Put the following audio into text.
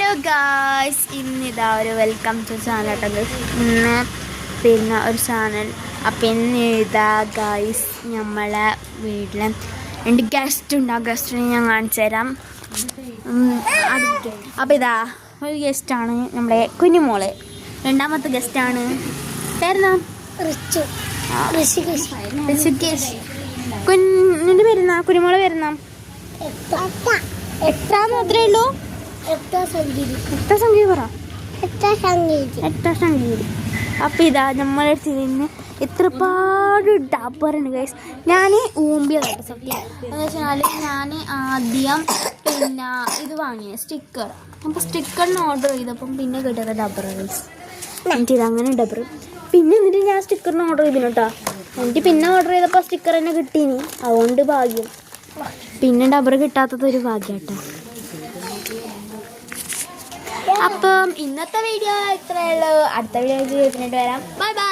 Hello guys, ഇന്നിതാ ഒരു welcome to channel കേട്ടോ. ഇന്ന് പിന്നെ ഒരു ചാനൽ. അപ്പം ഇന്നിതാ ഗായ്സ് നമ്മളെ വീട്ടിൽ 2 ഗസ്റ്റ് ഉണ്ട്. ആ ഗസ്റ്റിനെ ഞാൻ കാണിച്ചു തരാം. അപ്പം ഇതാ ഒരു ഗസ്റ്റാണ് നമ്മുടെ കുഞ്ഞുമോള്. രണ്ടാമത്തെ ഗസ്റ്റാണ് പേരെന്താ? ഋഷികേഷ്. കുഞ്ഞിൻ്റെ പേരെന്നാ? കുഞ്ഞുമോളെ പേരെന്നാ? എട്ടാന്ന് മാത്രമേ ഉള്ളൂ. അപ്പം ഇതാ നമ്മളെ നിന്ന് എത്രപാട് ഡബ്ബറുണ്ട് ഗൈസ്. ഞാൻ ഊമ്പിയ കേട്ടോ സത്യം എന്ന് വെച്ചാൽ ഞാൻ ആദ്യം പിന്നെ ഇത് വാങ്ങിയ സ്റ്റിക്കർ. അപ്പോൾ സ്റ്റിക്കറിന് ഓർഡർ ചെയ്തപ്പം പിന്നെ കിട്ടിയത് ഡബ്ബർ ഗൈസ്. എന്നിട്ട് ഇതങ്ങനെ ഡബ്ബർ പിന്നെ എന്നിട്ട് ഞാൻ സ്റ്റിക്കറിന് ഓർഡർ ചെയ്തിന് കേട്ടോ. എന്നിട്ട് പിന്നെ ഓർഡർ ചെയ്തപ്പോൾ സ്റ്റിക്കർ തന്നെ കിട്ടീനി. അതുകൊണ്ട് ഭാഗ്യം. പിന്നെ ഡബ്ബർ കിട്ടാത്തത് ഒരു ഭാഗ്യം കേട്ടോ. അപ്പം ഇന്നത്തെ വീഡിയോ ഇത്രയേ ഉള്ളൂ. അടുത്ത വീഡിയോ പിന്നീട് വരാം. Bye bye.